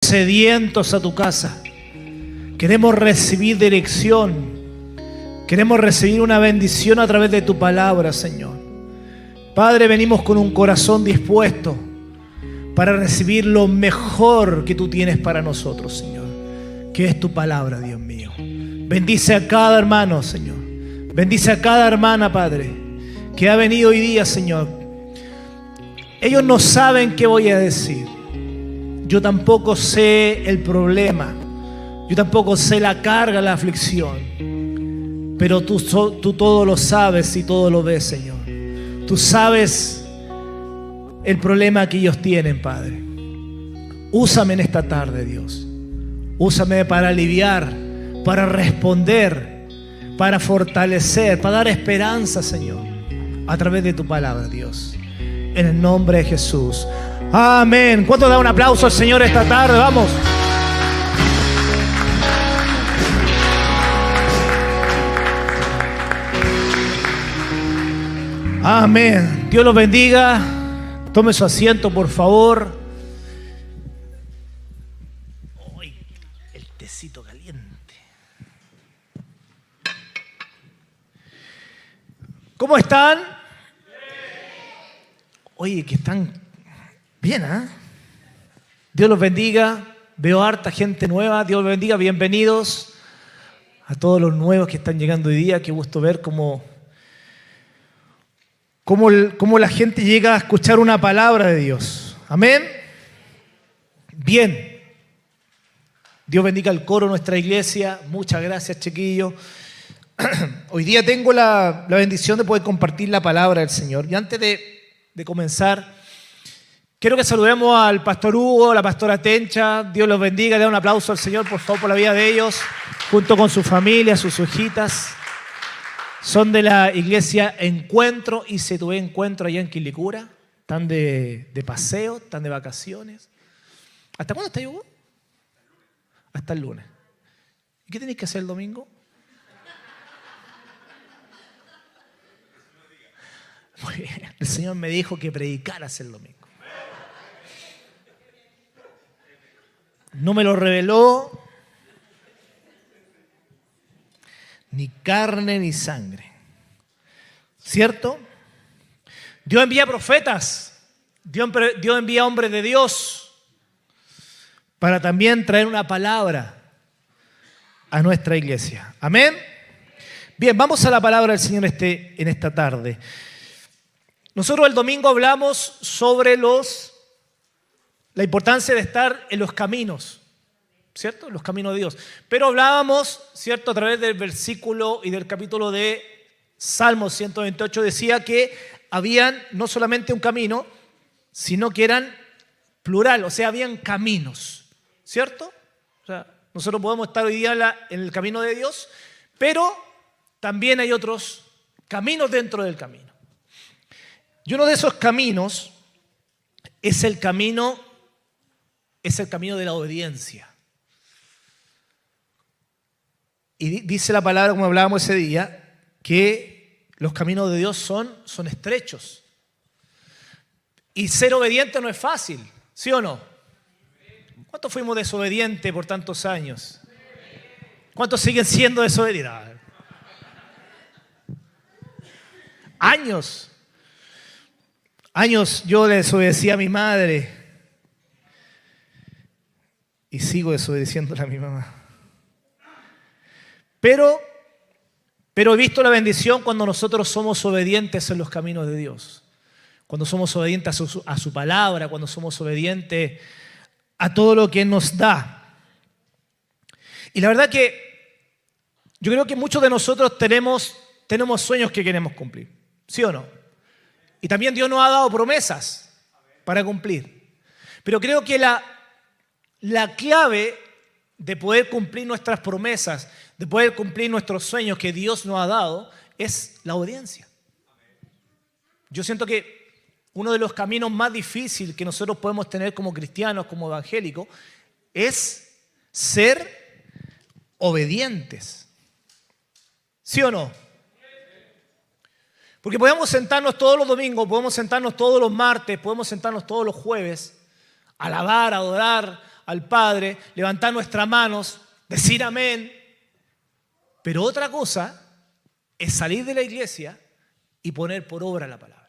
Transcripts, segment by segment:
sedientos a tu casa. Queremos recibir dirección. Queremos recibir una bendición a través de tu palabra, Señor. Padre, venimos con un corazón dispuesto para recibir lo mejor que tú tienes para nosotros, Señor, que es tu palabra, Dios mío. Bendice a cada hermano, Señor. Bendice a cada hermana, Padre, que ha venido hoy día, Señor. Ellos no saben qué voy a decir. Yo tampoco sé el problema. Yo tampoco sé la carga, la aflicción. Pero tú todo lo sabes y todo lo ves, Señor. Tú sabes el problema que ellos tienen, Padre. Úsame en esta tarde, Dios. Úsame para aliviar, para responder, para fortalecer, para dar esperanza, Señor, a través de tu palabra, Dios. En el nombre de Jesús. Amén. ¿Cuánto da un aplauso al Señor esta tarde? Vamos. Amén. Dios los bendiga. Tome su asiento, por favor. Uy, el tecito caliente. ¿Cómo están? Oye, que están bien, ¿eh? Dios los bendiga. Veo harta gente nueva. Dios los bendiga. Bienvenidos a todos los nuevos que están llegando hoy día. Qué gusto ver cómo la gente llega a escuchar una palabra de Dios. Amén. Bien. Dios bendiga al coro de nuestra iglesia. Muchas gracias, chiquillos. Hoy día tengo la bendición de poder compartir la palabra del Señor. Y antes de comenzar, quiero que saludemos al pastor Hugo, a la pastora Tencha. Dios los bendiga. Le da un aplauso al Señor, por favor, por la vida de ellos, junto con su familia, sus hijitas. Son de la iglesia Encuentro, y se tuve encuentro allá en Quilicura. Están de paseo, están de vacaciones. ¿Hasta cuándo está Hugo? Hasta el lunes. ¿Y qué tenéis que hacer el domingo? Muy bien. El Señor me dijo que predicaras el domingo. No me lo reveló ni carne ni sangre. ¿Cierto? Dios envía profetas. Dios envía hombres de Dios para también traer una palabra a nuestra iglesia. Amén. Bien, vamos a la palabra del Señor en esta tarde. Nosotros el domingo hablamos sobre la importancia de estar en los caminos, ¿cierto? Los caminos de Dios. Pero hablábamos, ¿cierto? A través del versículo y del capítulo de Salmo 128 decía que habían no solamente un camino, sino que eran plural, o sea, habían caminos, ¿cierto? O sea, nosotros podemos estar hoy día en el camino de Dios, pero también hay otros caminos dentro del camino. Y uno de esos caminos es el camino de la obediencia. Y dice la palabra, como hablábamos ese día, que los caminos de Dios son estrechos. Y ser obediente no es fácil, ¿sí o no? ¿Cuántos fuimos desobedientes por tantos años? ¿Cuántos siguen siendo desobedientes? Años yo le desobedecí a mi madre y sigo desobedeciéndole a mi mamá. Pero he visto la bendición cuando nosotros somos obedientes en los caminos de Dios. Cuando somos obedientes a su palabra, cuando somos obedientes a todo lo que Él nos da. Y la verdad que yo creo que muchos de nosotros tenemos sueños que queremos cumplir. ¿Sí o no? Y también Dios nos ha dado promesas para cumplir. Pero creo que la clave de poder cumplir nuestras promesas, de poder cumplir nuestros sueños que Dios nos ha dado, es la obediencia. Yo siento que uno de los caminos más difíciles que nosotros podemos tener como cristianos, como evangélicos, es ser obedientes. ¿Sí o no? Porque podemos sentarnos todos los domingos, podemos sentarnos todos los martes, podemos sentarnos todos los jueves, alabar, adorar al Padre, levantar nuestras manos, decir amén. Pero otra cosa es salir de la iglesia y poner por obra la palabra.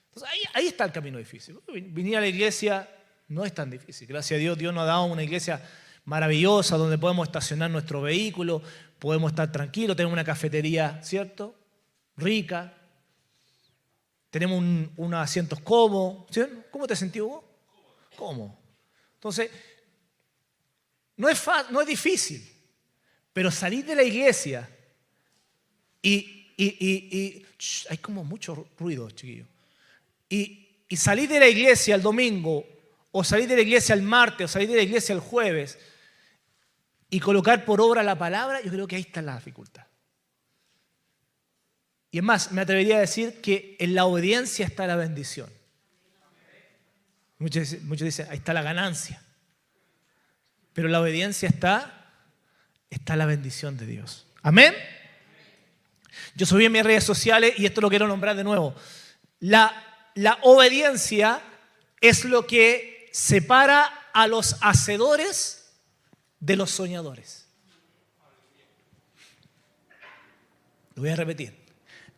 Entonces ahí está el camino difícil. Venir a la iglesia no es tan difícil. Gracias a Dios, Dios nos ha dado una iglesia maravillosa donde podemos estacionar nuestro vehículo, podemos estar tranquilos, tenemos una cafetería, ¿cierto? Rica. Tenemos unos asientos cómodos. ¿Sí? ¿Cómo te sentís vos? Cómodo. Entonces, no es difícil, pero salir de la iglesia hay como mucho ruido, chiquillos. Y salir de la iglesia el domingo, o salir de la iglesia el martes, o salir de la iglesia el jueves, y colocar por obra la palabra, yo creo que ahí está la dificultad. Y es más, me atrevería a decir que en la obediencia está la bendición. Muchos dicen, ahí está la ganancia. Pero en la obediencia está la bendición de Dios. ¿Amén? Yo subí en mis redes sociales y esto lo quiero nombrar de nuevo. La obediencia es lo que separa a los hacedores de los soñadores. Lo voy a repetir.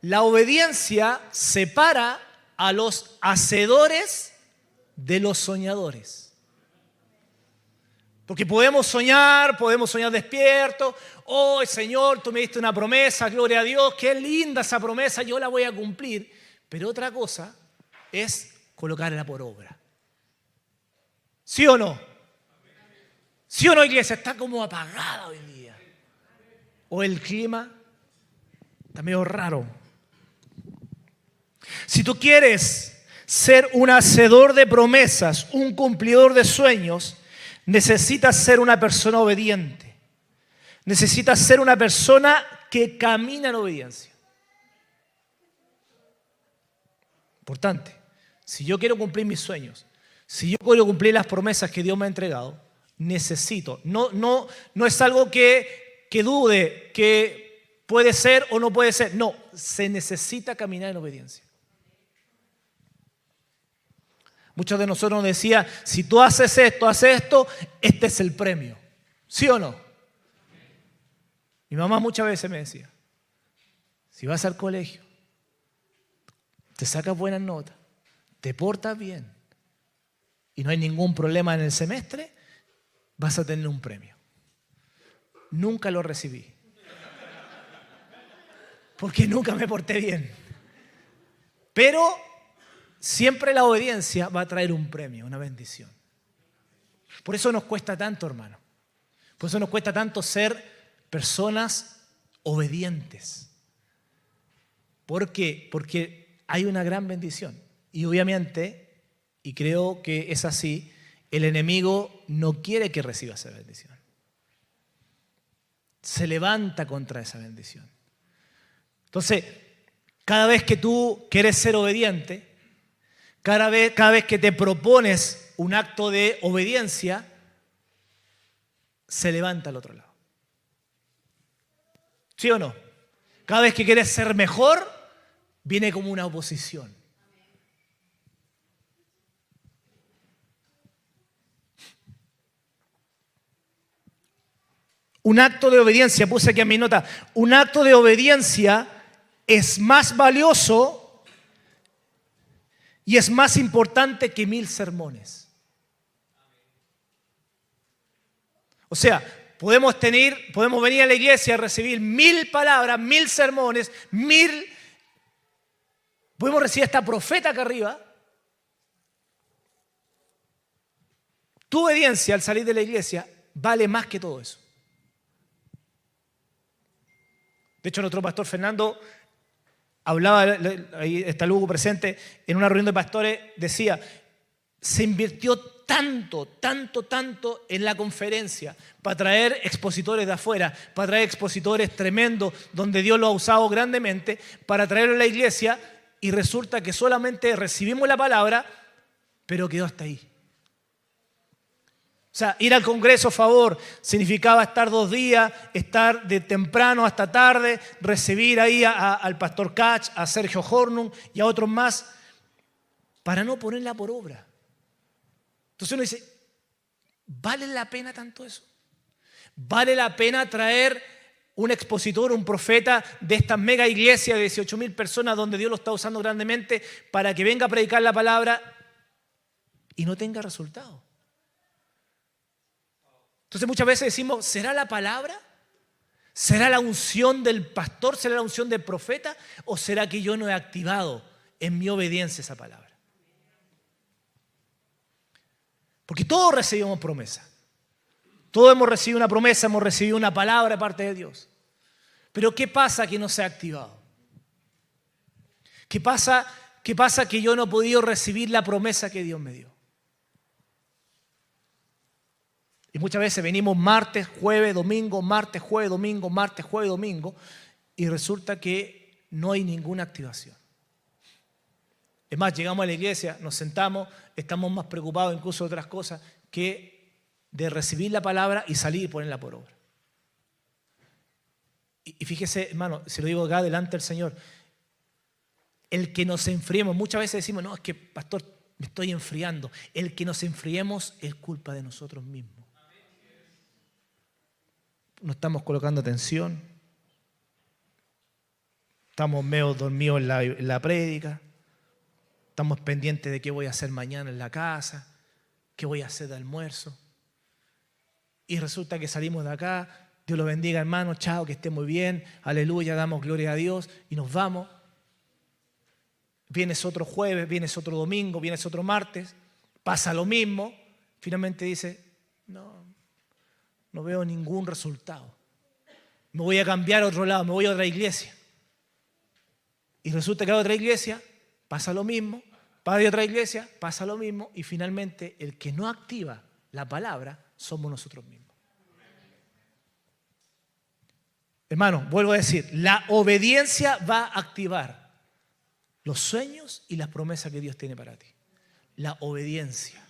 La obediencia separa a los hacedores de los soñadores. Porque podemos soñar despiertos. Oh, Señor, tú me diste una promesa, gloria a Dios, qué linda esa promesa, yo la voy a cumplir. Pero otra cosa es colocarla por obra. ¿Sí o no? ¿Sí o no, iglesia? Está como apagada hoy día. O el clima está medio raro. Si tú quieres ser un hacedor de promesas, un cumplidor de sueños, necesitas ser una persona obediente. Necesitas ser una persona que camina en obediencia. Importante. Si yo quiero cumplir mis sueños, si yo quiero cumplir las promesas que Dios me ha entregado, necesito. No es algo que dude, que puede ser o no puede ser. No, se necesita caminar en obediencia. Muchos de nosotros nos decían, si tú haces esto, este es el premio. ¿Sí o no? Mi mamá muchas veces me decía, si vas al colegio, te sacas buenas notas, te portas bien y no hay ningún problema en el semestre, vas a tener un premio. Nunca lo recibí. Porque nunca me porté bien. Pero siempre la obediencia va a traer un premio, una bendición. Por eso nos cuesta tanto, hermano. Por eso nos cuesta tanto ser personas obedientes. ¿Por qué? Porque hay una gran bendición. Y obviamente, y creo que es así, el enemigo no quiere que reciba esa bendición. Se levanta contra esa bendición. Entonces, cada vez que tú quieres ser obediente, cada vez que te propones un acto de obediencia, se levanta al otro lado. ¿Sí o no? Cada vez que quieres ser mejor, viene como una oposición. Un acto de obediencia, puse aquí en mi nota, un acto de obediencia es más valioso y es más importante que 1000 sermones. O sea, podemos venir a la iglesia a recibir 1000 palabras, 1000 sermones, 1000. Podemos recibir a esta profeta acá arriba. Tu obediencia al salir de la iglesia vale más que todo eso. De hecho, nuestro pastor Fernando hablaba, ahí está Lugo presente, en una reunión de pastores, decía, se invirtió tanto en la conferencia para traer expositores de afuera, para traer expositores tremendos, donde Dios lo ha usado grandemente, para traerlo a la iglesia, y resulta que solamente recibimos la palabra, pero quedó hasta ahí. O sea, ir al Congreso a favor significaba estar 2 días, estar de temprano hasta tarde, recibir ahí al pastor Kach, a Sergio Hornung y a otros más, para no ponerla por obra. Entonces uno dice, ¿Vale la pena tanto eso? ¿Vale la pena traer un expositor, un profeta de estas mega iglesias de 18.000 personas donde Dios lo está usando grandemente para que venga a predicar la palabra y no tenga resultado? Entonces muchas veces decimos, ¿será la palabra? ¿Será la unción del pastor? ¿Será la unción del profeta? ¿O será que yo no he activado en mi obediencia esa palabra? Porque todos recibimos promesa. Todos hemos recibido una promesa, hemos recibido una palabra de parte de Dios. Pero ¿qué pasa que no se ha activado? ¿Qué pasa que yo no he podido recibir la promesa que Dios me dio? Y muchas veces venimos martes, jueves, domingo, martes, jueves, domingo, martes, jueves, domingo, y resulta que no hay ninguna activación. Es más, llegamos a la iglesia, nos sentamos, estamos más preocupados incluso de otras cosas que de recibir la palabra y salir y ponerla por obra. Y fíjese, hermano, se lo digo acá delante del Señor, el que nos enfriemos, muchas veces decimos, no, es que pastor, me estoy enfriando. El que nos enfriemos es culpa de nosotros mismos. No estamos colocando atención, estamos medio dormidos en la prédica, estamos pendientes de qué voy a hacer mañana en la casa, qué voy a hacer de almuerzo. Y resulta que salimos de acá, Dios los bendiga hermano, chao, que esté muy bien, aleluya, damos gloria a Dios y nos vamos. Vienes otro jueves, vienes otro domingo, vienes otro martes, pasa lo mismo, finalmente dice, no veo ningún resultado. Me voy a cambiar a otro lado, me voy a otra iglesia. Y resulta que a otra iglesia pasa lo mismo, para otra iglesia pasa lo mismo y finalmente el que no activa la palabra somos nosotros mismos. Hermano, vuelvo a decir, la obediencia va a activar los sueños y las promesas que Dios tiene para ti. La obediencia.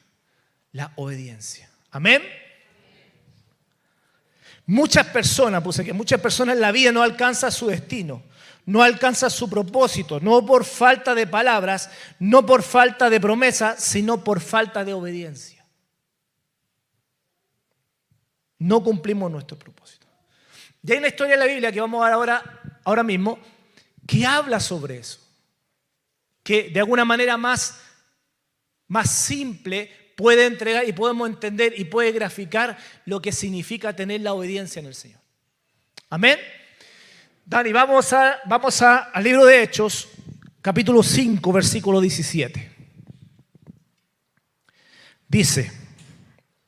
Amén. Muchas personas en la vida no alcanzan su destino, no alcanzan su propósito, no por falta de palabras, no por falta de promesas, sino por falta de obediencia. No cumplimos nuestro propósito. Y hay una historia en la Biblia que vamos a ver ahora mismo que habla sobre eso, que de alguna manera más simple puede entregar y podemos entender y puede graficar lo que significa tener la obediencia en el Señor. Amén. Dani, vamos al libro de Hechos, capítulo 5, versículo 17. Dice,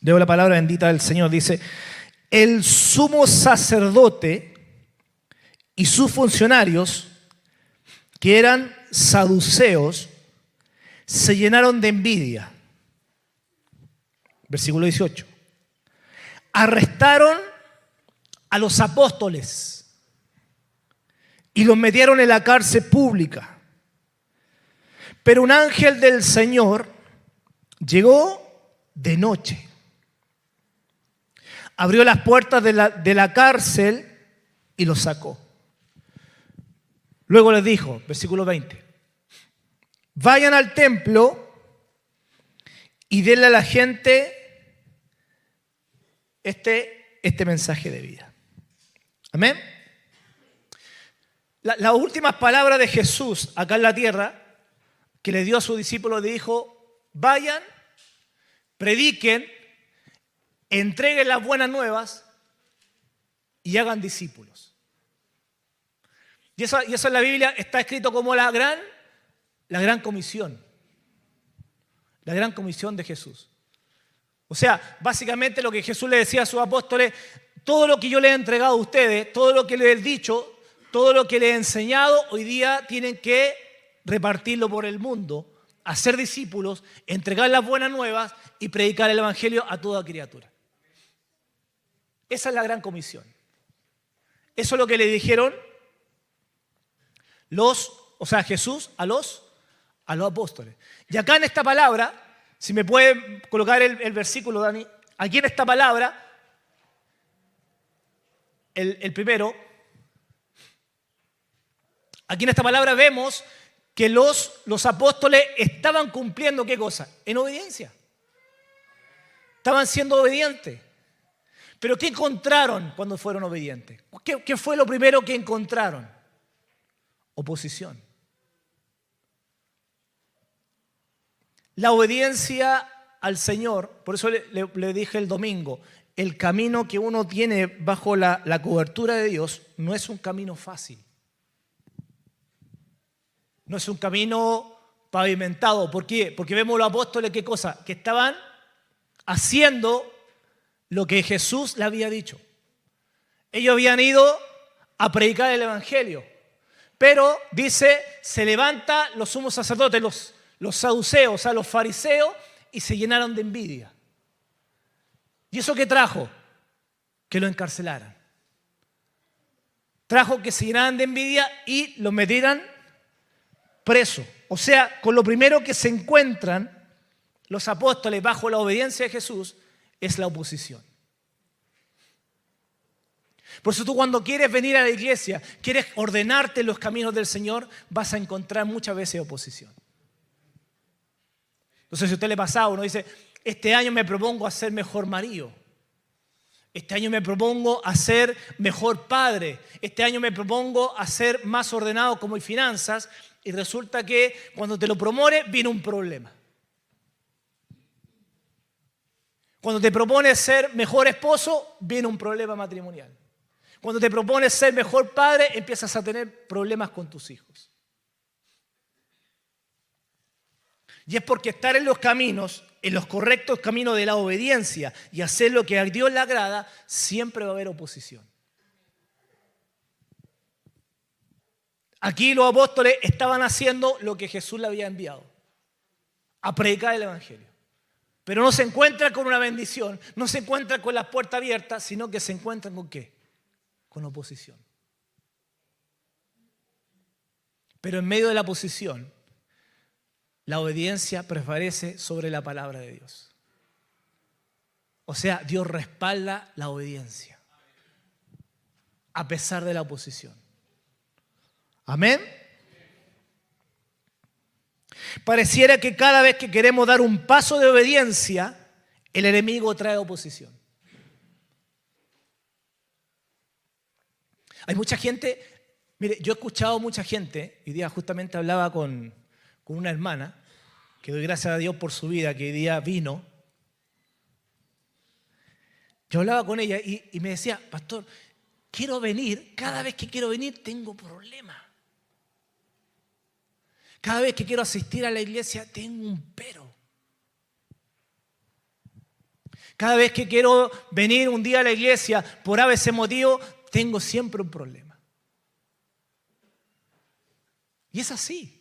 leo la palabra bendita del Señor, dice, el sumo sacerdote y sus funcionarios, que eran saduceos, se llenaron de envidia. Versículo 18. Arrestaron a los apóstoles y los metieron en la cárcel pública. Pero un ángel del Señor llegó de noche. Abrió las puertas de la cárcel y los sacó. Luego les dijo, versículo 20, vayan al templo y denle a la gente este mensaje de vida. Amén. Las últimas palabras de Jesús acá en la tierra que le dio a sus discípulos, le dijo, vayan, prediquen, entreguen las buenas nuevas y hagan discípulos. Y eso en la Biblia está escrito como la gran comisión. La gran comisión de Jesús. O sea, básicamente lo que Jesús le decía a sus apóstoles, todo lo que yo les he entregado a ustedes, todo lo que les he dicho, todo lo que les he enseñado, hoy día tienen que repartirlo por el mundo, hacer discípulos, entregar las buenas nuevas y predicar el evangelio a toda criatura. Esa es la gran comisión. Eso es lo que le dijeron Jesús a los apóstoles. Y acá en esta palabra, si me puede colocar el versículo, Dani, aquí en esta palabra, el primero, aquí en esta palabra vemos que los apóstoles estaban cumpliendo ¿qué cosa? En obediencia. Estaban siendo obedientes. Pero ¿qué encontraron cuando fueron obedientes? ¿Qué fue lo primero que encontraron? Oposición. La obediencia al Señor, por eso le dije el domingo, el camino que uno tiene bajo la cobertura de Dios no es un camino fácil. No es un camino pavimentado. ¿Por qué? Porque vemos los apóstoles, ¿qué cosa? Que estaban haciendo lo que Jesús le había dicho. Ellos habían ido a predicar el Evangelio. Pero, dice, se levantan los sumos sacerdotes, los saduceos, o sea, los fariseos, y se llenaron de envidia. ¿Y eso qué trajo? Que lo encarcelaran. Trajo que se llenaran de envidia y lo metieran preso. O sea, con lo primero que se encuentran los apóstoles bajo la obediencia de Jesús es la oposición. Por eso tú cuando quieres venir a la iglesia, quieres ordenarte en los caminos del Señor, vas a encontrar muchas veces oposición. Entonces, si a usted le pasa, uno dice, este año me propongo a ser mejor marido. Este año me propongo a ser mejor padre. Este año me propongo a ser más ordenado como en finanzas. Y resulta que cuando te lo propones, viene un problema. Cuando te propones ser mejor esposo, viene un problema matrimonial. Cuando te propones ser mejor padre, empiezas a tener problemas con tus hijos. Y es porque estar en los caminos, en los correctos caminos de la obediencia y hacer lo que a Dios le agrada, siempre va a haber oposición. Aquí los apóstoles estaban haciendo lo que Jesús le había enviado, a predicar el Evangelio. Pero no se encuentran con una bendición, no se encuentran con las puertas abiertas, sino que se encuentran ¿con qué? Con oposición. Pero en medio de la oposición, la obediencia prevalece sobre la palabra de Dios. O sea, Dios respalda la obediencia a pesar de la oposición. Amén. Pareciera que cada vez que queremos dar un paso de obediencia, el enemigo trae oposición. Hay mucha gente, mire, yo he escuchado mucha gente, hoy día justamente hablaba con una hermana, que doy gracias a Dios por su vida, que hoy día vino. Yo hablaba con ella y me decía, pastor, quiero venir, cada vez que quiero venir tengo problemas. Cada vez que quiero asistir a la iglesia tengo un pero. Cada vez que quiero venir un día a la iglesia por ABC motivo, tengo siempre un problema. Y es así.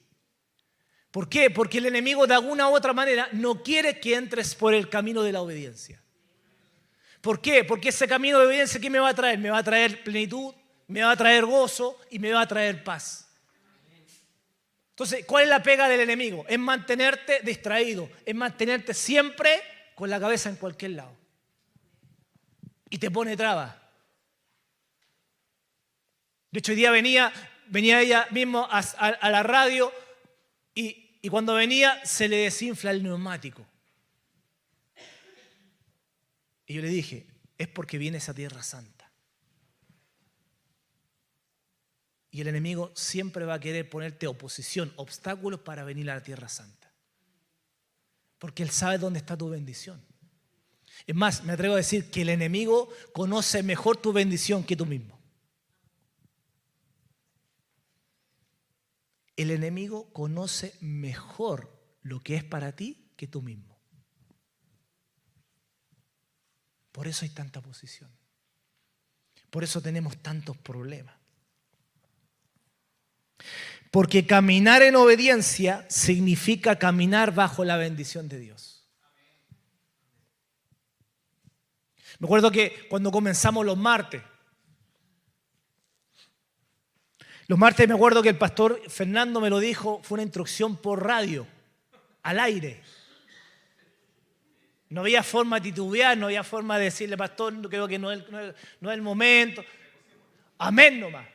¿Por qué? Porque el enemigo de alguna u otra manera no quiere que entres por el camino de la obediencia. ¿Por qué? Porque ese camino de obediencia, ¿qué me va a traer? Me va a traer plenitud, me va a traer gozo y me va a traer paz. Entonces, ¿cuál es la pega del enemigo? Es mantenerte distraído, es mantenerte siempre con la cabeza en cualquier lado. Y te pone trabas. De hecho, hoy día venía ella mismo a la radio y cuando venía se le desinfla el neumático. Y yo le dije, es porque vienes a Tierra Santa. Y el enemigo siempre va a querer ponerte oposición, obstáculos para venir a la Tierra Santa. Porque él sabe dónde está tu bendición. Es más, me atrevo a decir que el enemigo conoce mejor tu bendición que tú mismo. El enemigo conoce mejor lo que es para ti que tú mismo. Por eso hay tanta oposición. Por eso tenemos tantos problemas. Porque caminar en obediencia significa caminar bajo la bendición de Dios. Me acuerdo que cuando comenzamos los martes me acuerdo que el pastor Fernando me lo dijo, fue una instrucción por radio, al aire. No había forma de titubear, no había forma de decirle, pastor, creo que no es el momento. Amén nomás.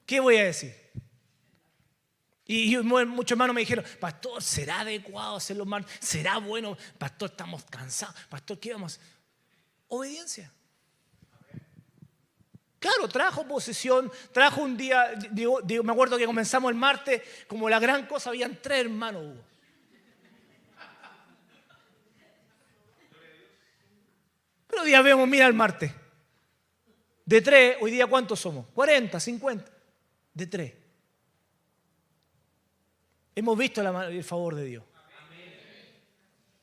¿Qué voy a decir? Y muchos hermanos me dijeron, pastor, ¿será adecuado hacer los martes? ¿Será bueno? Pastor, estamos cansados. Pastor, ¿qué vamos a hacer? Obediencia. Claro, trajo oposición, trajo un día, me acuerdo que comenzamos el martes, como la gran cosa, habían 3 hermanos, Hugo. Pero hoy día vemos, mira el martes. De 3, hoy día ¿cuántos somos? 40, 50. De 3. Hemos visto el favor de Dios.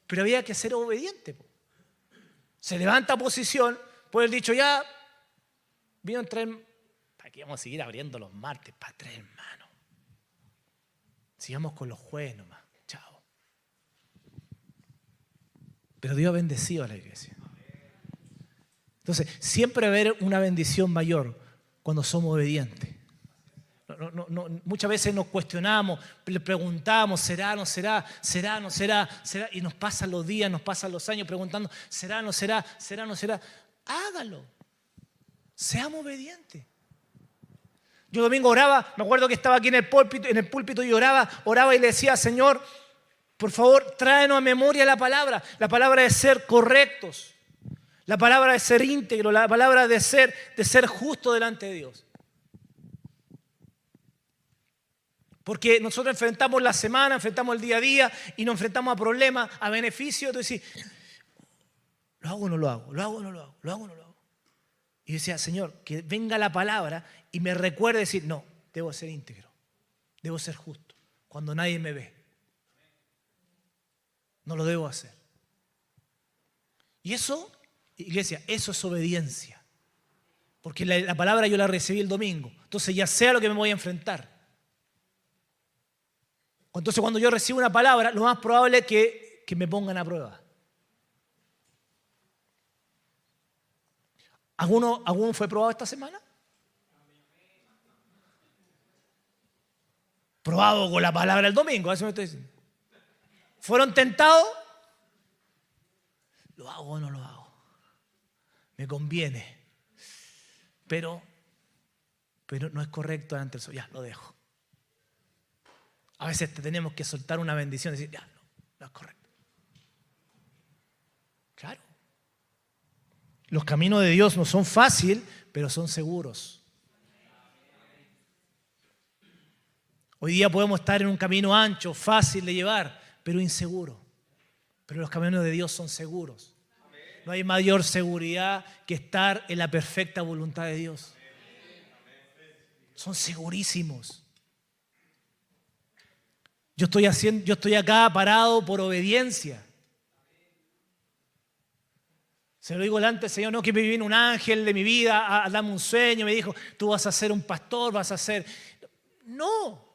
Pero había que ser obediente. Se levanta oposición, pues el dicho ya, vino 3, ¿para qué vamos a seguir abriendo los martes? Para 3 hermanos. Sigamos con los jueves nomás. Chao. Pero Dios ha bendecido a la iglesia. Entonces, siempre va a haber una bendición mayor cuando somos obedientes. Muchas veces nos cuestionamos, le preguntamos, ¿será, no será? ¿Será, no será? ¿Será? Y nos pasan los días, nos pasan los años preguntando, ¿será, no será? ¿Será, no será? Hágalo. Seamos obedientes. Yo domingo oraba, me acuerdo que estaba aquí en el púlpito y oraba y le decía, Señor, por favor, tráenos a memoria la palabra de ser correctos, la palabra de ser íntegro, la palabra de ser justo delante de Dios. Porque nosotros enfrentamos la semana, enfrentamos el día a día y nos enfrentamos a problemas, a beneficios. Entonces, ¿lo hago o no lo hago? ¿Lo hago o no lo hago? ¿Lo hago o no lo hago? Y yo decía, Señor, que venga la palabra y me recuerde decir, no, debo ser íntegro, debo ser justo, cuando nadie me ve. No lo debo hacer. Y eso, iglesia, eso es obediencia. Porque la palabra yo la recibí el domingo. Entonces ya sé a lo que me voy a enfrentar. Entonces cuando yo recibo una palabra, lo más probable es que me pongan a prueba. ¿Alguno fue probado esta semana? Probado con la palabra el domingo, eso me estoy diciendo. ¿Fueron tentados? ¿Lo hago o no lo hago? Me conviene. Pero no es correcto ante el sol. Ya, lo dejo. A veces tenemos que soltar una bendición y decir, ya, no es correcto. Claro. Los caminos de Dios no son fáciles, pero son seguros. Hoy día podemos estar en un camino ancho, fácil de llevar, pero inseguro. Pero los caminos de Dios son seguros. No hay mayor seguridad que estar en la perfecta voluntad de Dios. Son segurísimos. Yo estoy acá parado por obediencia. Se lo digo delante del Señor, no que me vino un ángel de mi vida a darme un sueño, me dijo, tú vas a ser un pastor, vas a ser... No,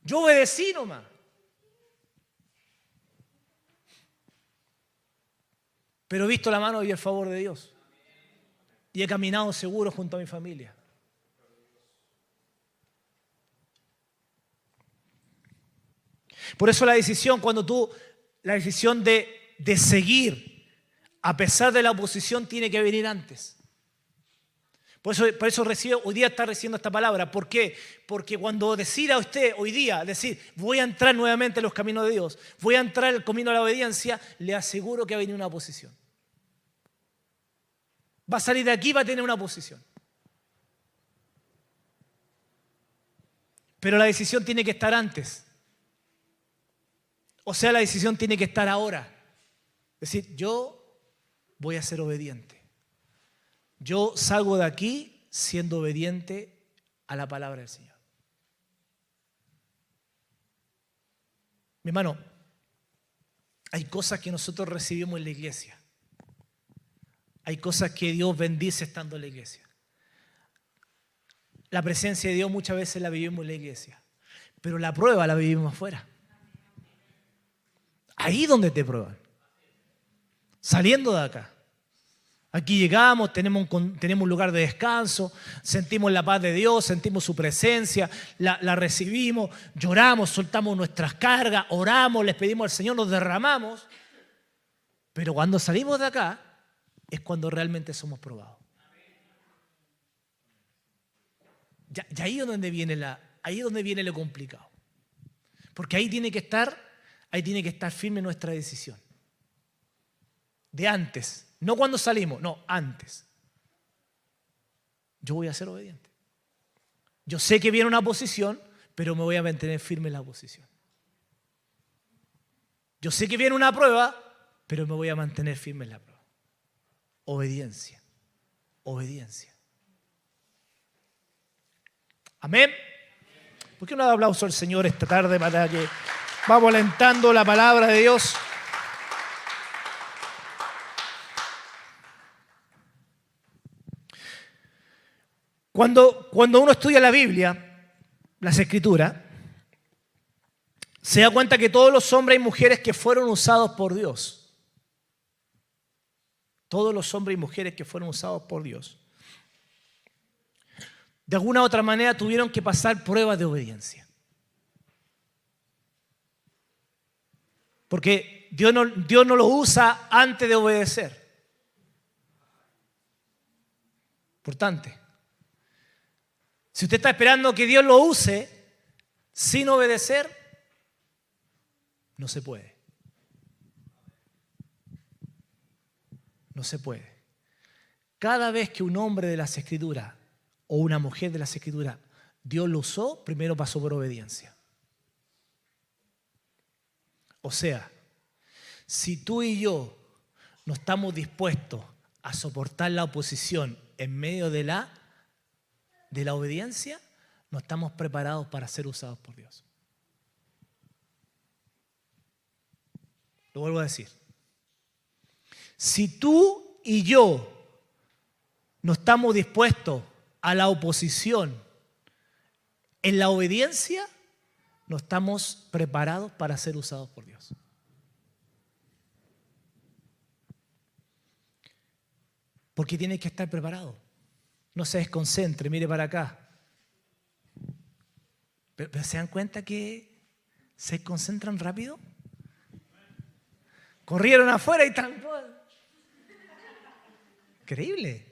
yo obedecí nomás. Pero he visto la mano y el favor de Dios. Y he caminado seguro junto a mi familia. Por eso la decisión de seguir, a pesar de la oposición, tiene que venir antes. Por eso hoy día está recibiendo esta palabra. ¿Por qué? Porque cuando decida usted hoy día decir, voy a entrar nuevamente en los caminos de Dios, voy a entrar en el camino de la obediencia, le aseguro que va a venir una oposición. Va a salir de aquí y va a tener una oposición. Pero la decisión tiene que estar antes. O sea, la decisión tiene que estar ahora. Es decir, yo voy a ser obediente. Yo salgo de aquí siendo obediente a la palabra del Señor. Mi hermano, hay cosas que nosotros recibimos en la iglesia. Hay cosas que Dios bendice estando en la iglesia. La presencia de Dios muchas veces la vivimos en la iglesia, pero la prueba la vivimos afuera. Ahí donde te prueban. Saliendo de acá. Aquí llegamos, tenemos un lugar de descanso, sentimos la paz de Dios, sentimos su presencia, la recibimos, lloramos, soltamos nuestras cargas, oramos, les pedimos al Señor, nos derramamos. Pero cuando salimos de acá es cuando realmente somos probados. Y ahí es donde viene ahí es donde viene lo complicado. Porque ahí tiene que estar firme nuestra decisión. De antes, no cuando salimos, no, antes. Yo voy a ser obediente. Yo sé que viene una oposición, pero me voy a mantener firme en la oposición. Yo sé que viene una prueba, pero me voy a mantener firme en la prueba. Obediencia. Obediencia. Amén. ¿Por qué no da aplauso al Señor esta tarde para que vamos alentando la palabra de Dios? Cuando uno estudia la Biblia, las Escrituras, se da cuenta que todos los hombres y mujeres que fueron usados por Dios, todos los hombres y mujeres que fueron usados por Dios, de alguna u otra manera tuvieron que pasar pruebas de obediencia. Porque Dios no los usa antes de obedecer. Importante. Si usted está esperando que Dios lo use sin obedecer, no se puede. No se puede. Cada vez que un hombre de las Escrituras o una mujer de las Escrituras Dios lo usó, primero pasó por obediencia. O sea, si tú y yo no estamos dispuestos a soportar la oposición en medio de la obediencia, no estamos preparados para ser usados por Dios. Lo vuelvo a decir. Si tú y yo no estamos dispuestos a la oposición en la obediencia, no estamos preparados para ser usados por Dios. Porque tienes que estar preparado. No se desconcentre, mire para acá. ¿Pero se dan cuenta que se concentran rápido? Corrieron afuera y están... Increíble.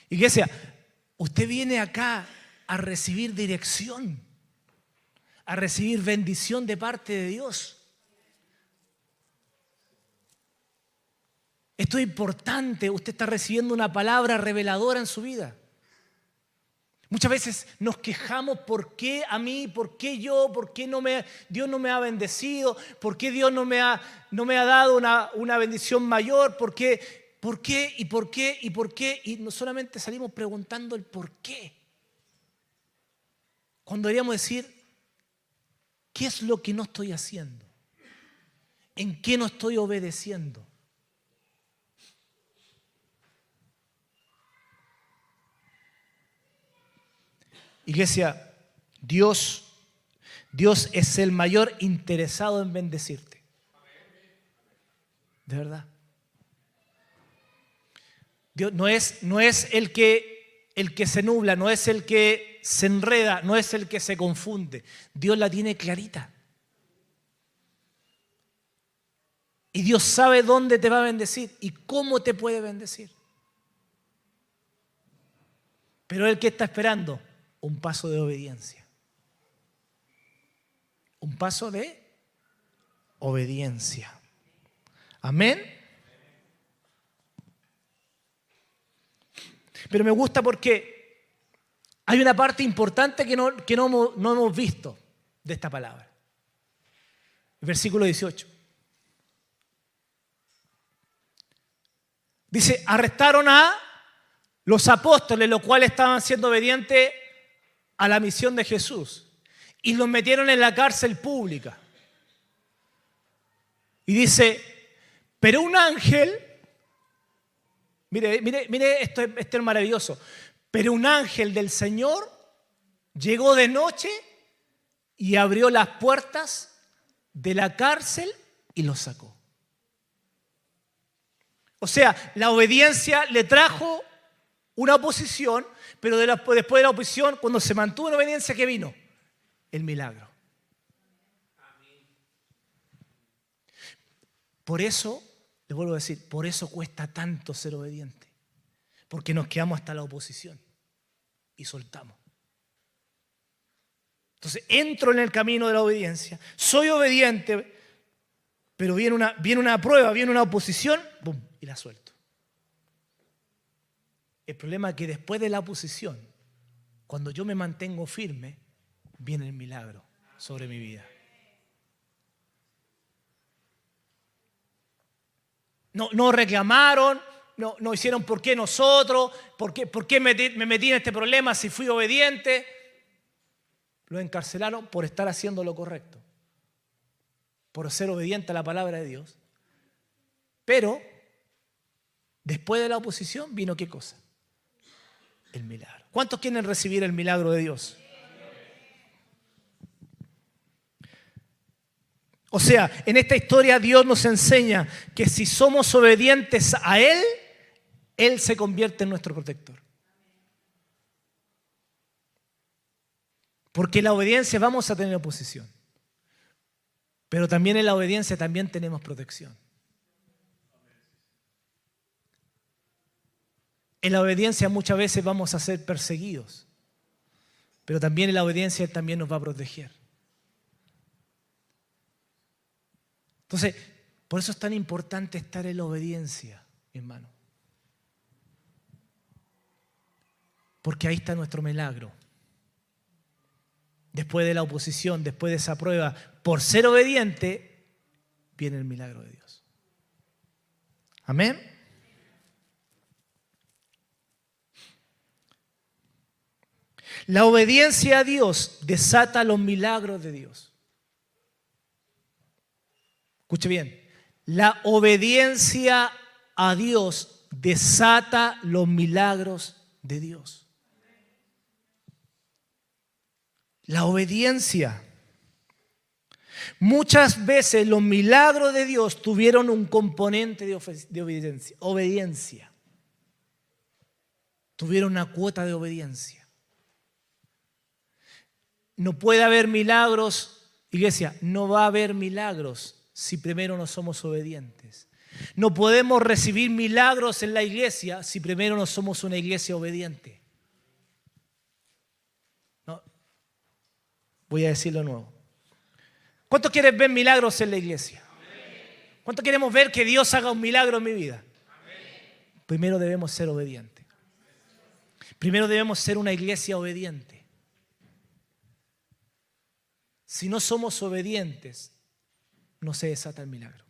Iglesia, usted viene acá a recibir dirección, a recibir bendición de parte de Dios. Esto es importante, usted está recibiendo una palabra reveladora en su vida. Muchas veces nos quejamos, ¿por qué a mí? ¿Por qué yo? ¿Por qué Dios no me ha bendecido? ¿Por qué Dios no me ha dado una bendición mayor? ¿Por qué? ¿Por qué? ¿Y por qué? ¿Y por qué? Y no solamente salimos preguntando el por qué. Cuando deberíamos decir, ¿qué es lo que no estoy haciendo? ¿En qué no estoy obedeciendo? Iglesia, Dios es el mayor interesado en bendecirte. De verdad. Dios no es el que se nubla, no es el que se enreda, no es el que se confunde. Dios la tiene clarita. Y Dios sabe dónde te va a bendecir y cómo te puede bendecir. Pero Él, ¿qué está esperando? Un paso de obediencia. Un paso de obediencia. Amén. Pero me gusta porque hay una parte importante que no hemos visto de esta palabra. El versículo 18. Dice, arrestaron a los apóstoles, los cuales estaban siendo obedientes a la misión de Jesús, y los metieron en la cárcel pública. Y dice, pero un ángel, mire, esto es maravilloso, pero un ángel del Señor llegó de noche y abrió las puertas de la cárcel y los sacó. O sea, la obediencia le trajo una oposición, pero después de la oposición, cuando se mantuvo en obediencia, ¿qué vino? El milagro. Por eso, les vuelvo a decir, por eso cuesta tanto ser obediente. Porque nos quedamos hasta la oposición. y soltamos. Entonces entro en el camino de la obediencia, soy obediente, pero viene una prueba, viene una oposición, ¡bum!, y la suelto. El problema es que después de la oposición, cuando yo me mantengo firme, viene el milagro sobre mi vida. No reclamaron, no hicieron por qué nosotros, por qué me metí en este problema si fui obediente. Lo encarcelaron por estar haciendo lo correcto, por ser obediente a la palabra de Dios. Pero después de la oposición vino ¿qué cosa? El milagro. ¿Cuántos quieren recibir el milagro de Dios? O sea, en esta historia Dios nos enseña que si somos obedientes a Él, Él se convierte en nuestro protector. Porque en la obediencia vamos a tener oposición. Pero también en la obediencia también tenemos protección. En la obediencia muchas veces vamos a ser perseguidos. Pero también en la obediencia Él también nos va a proteger. Entonces, por eso es tan importante estar en la obediencia, mi hermano. Porque ahí está nuestro milagro. Después de la oposición, después de esa prueba, por ser obediente, viene el milagro de Dios. Amén. La obediencia a Dios desata los milagros de Dios. Escuche bien, la obediencia a Dios desata los milagros de Dios. La obediencia. Muchas veces los milagros de Dios tuvieron un componente de obediencia. Tuvieron una cuota de obediencia. No puede haber milagros, iglesia, no va a haber milagros si primero no somos obedientes. No podemos recibir milagros en la iglesia si primero no somos una iglesia obediente. No. Voy a decirlo de nuevo. ¿Cuántos quieren ver milagros en la iglesia? ¿Cuántos queremos ver que Dios haga un milagro en mi vida? Primero debemos ser obedientes. Primero debemos ser una iglesia obediente. Si no somos obedientes, no se desata el milagro.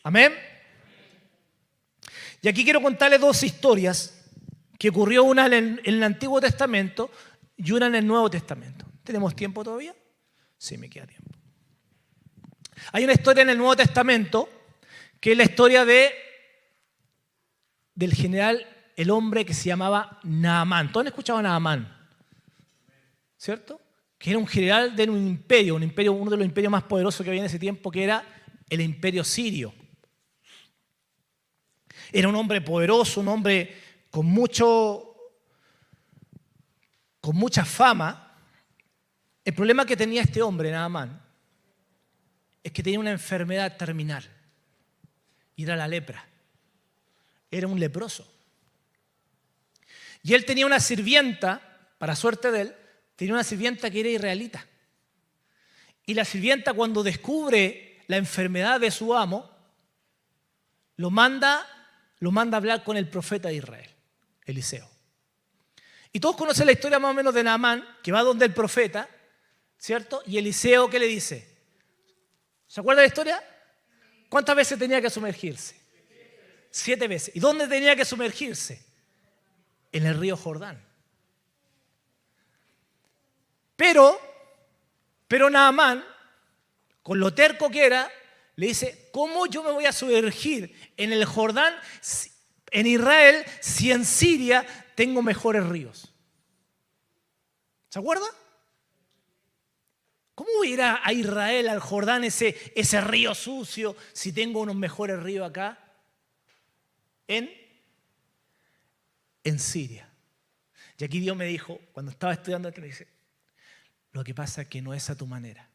Amén. Y aquí quiero contarles dos historias que ocurrió, una en el Antiguo Testamento y una en el Nuevo Testamento. ¿Tenemos tiempo todavía? Sí, me queda tiempo. Hay una historia en el Nuevo Testamento que es la historia del general, el hombre que se llamaba Naamán. ¿Todos han escuchado a Naamán? ¿Cierto? Que era un general de un imperio, uno de los imperios más poderosos que había en ese tiempo, que era el imperio sirio. Era un hombre poderoso, un hombre con mucha fama. El problema que tenía este hombre, Naamán, es que tenía una enfermedad terminal, y era la lepra. Era un leproso. Y él tenía una sirvienta, para suerte de él, tenía una sirvienta que era israelita. Y la sirvienta, cuando descubre la enfermedad de su amo, lo manda a hablar con el profeta de Israel, Eliseo. Y todos conocen la historia más o menos de Naamán, que va donde el profeta, ¿cierto? Y Eliseo, ¿qué le dice? ¿Se acuerda de la historia? ¿Cuántas veces tenía que sumergirse? 7 veces. ¿Y dónde tenía que sumergirse? En el río Jordán. Pero Naamán, con lo terco que era, le dice, ¿cómo yo me voy a sumergir en el Jordán, en Israel, si en Siria tengo mejores ríos? ¿Se acuerda? ¿Cómo voy a ir a Israel, al Jordán, ese río sucio, si tengo unos mejores ríos acá? En Siria. Y aquí Dios me dijo, cuando estaba estudiando, que me dice, lo que pasa es que no es a tu manera,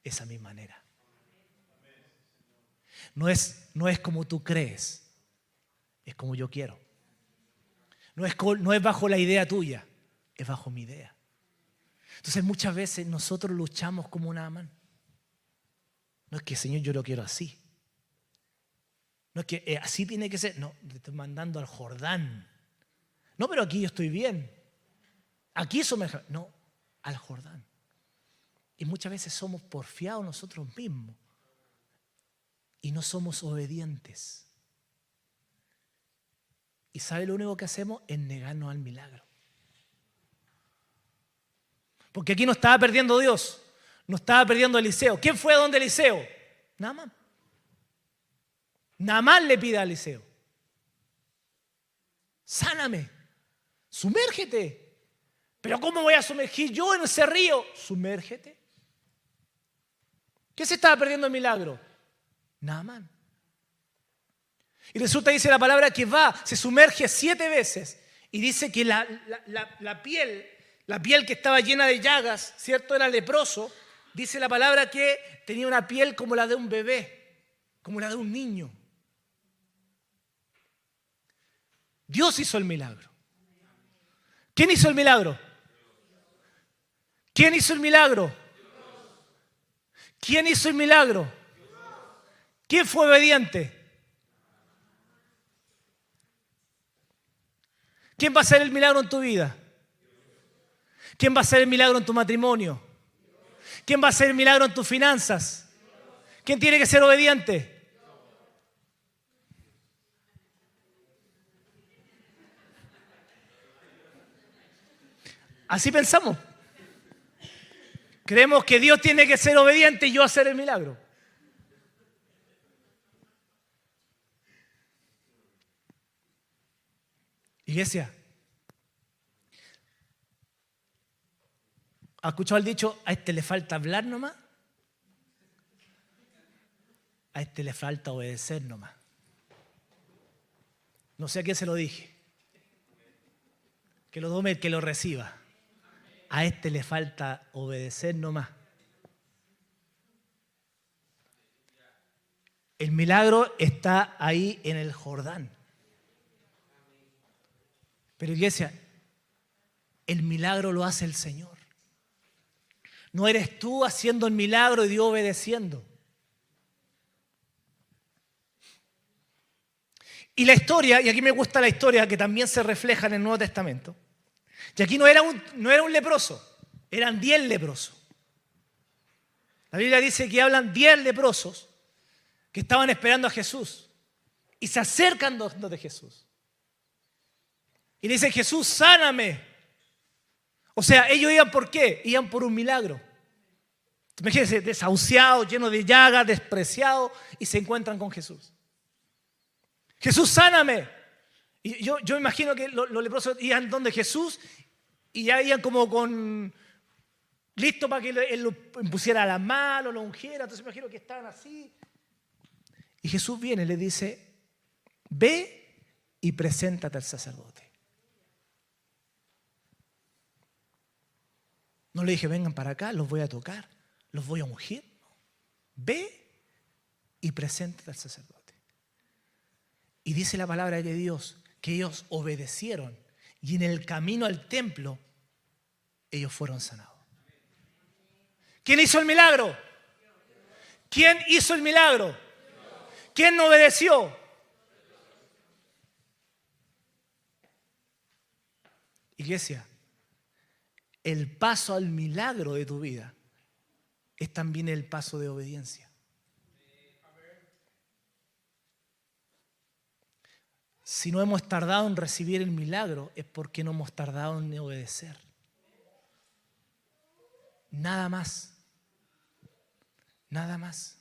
es a mi manera. No es como tú crees, es como yo quiero. No es bajo la idea tuya, es bajo mi idea. Entonces muchas veces nosotros luchamos como Naamán. No es que, Señor, yo lo quiero así. No es que así tiene que ser. No, te estoy mandando al Jordán. No, pero aquí yo estoy bien. Aquí eso me... No, al Jordán. Y muchas veces somos porfiados nosotros mismos. Y no somos obedientes. Y ¿sabe lo único que hacemos? Es negarnos al milagro. Porque aquí no estaba perdiendo Dios. No estaba perdiendo Eliseo. ¿Quién fue a donde Eliseo? Naamán. Naamán le pide a Eliseo: sáname, sumérgete. ¿Pero cómo voy a sumergir yo en ese río? Sumérgete. ¿Qué se estaba perdiendo el milagro? Naamán. Y resulta, dice la palabra, que se sumerge 7 veces. Y dice que la piel que estaba llena de llagas, ¿cierto? Era leproso. Dice la palabra que tenía una piel como la de un bebé, como la de un niño. Dios hizo el milagro. ¿Quién hizo el milagro? ¿Quién hizo el milagro? ¿Quién hizo el milagro? ¿Quién fue obediente? ¿Quién va a hacer el milagro en tu vida? ¿Quién va a hacer el milagro en tu matrimonio? ¿Quién va a hacer el milagro en tus finanzas? ¿Quién tiene que ser obediente? Así pensamos. Creemos que Dios tiene que ser obediente y yo hacer el milagro. Iglesia, ¿ha escuchado el dicho? A este le falta hablar nomás. A este le falta obedecer nomás. No sé a quién se lo dije. Que lo tome el que lo reciba. A este le falta obedecer nomás. El milagro está ahí en el Jordán. Pero iglesia, el milagro lo hace el Señor. No eres tú haciendo el milagro y Dios obedeciendo. Y la historia, y aquí me gusta la historia que también se refleja en el Nuevo Testamento. Y aquí no era un leproso, eran 10 leprosos. La Biblia dice que hablan 10 leprosos que estaban esperando a Jesús y se acercan de Jesús. Y le dicen: Jesús, sáname. O sea, ellos iban ¿por qué? Iban por un milagro. Imagínense, desahuciados, llenos de llagas, despreciados, y se encuentran con Jesús. Jesús, sáname. Y yo imagino que los leprosos iban donde Jesús y ya iban como listo para que Él lo pusiera las manos, lo ungiera. Entonces imagino que estaban así. Y Jesús viene y le dice: ve y preséntate al sacerdote. No le dije: vengan para acá, los voy a tocar, los voy a ungir. Ve y preséntate al sacerdote. Y dice la palabra de Dios que ellos obedecieron y en el camino al templo ellos fueron sanados. ¿Quién hizo el milagro? ¿Quién hizo el milagro? ¿Quién no obedeció? Iglesia, el paso al milagro de tu vida es también el paso de obediencia. Si no hemos tardado en recibir el milagro, es porque no hemos tardado en obedecer. Nada más. Nada más.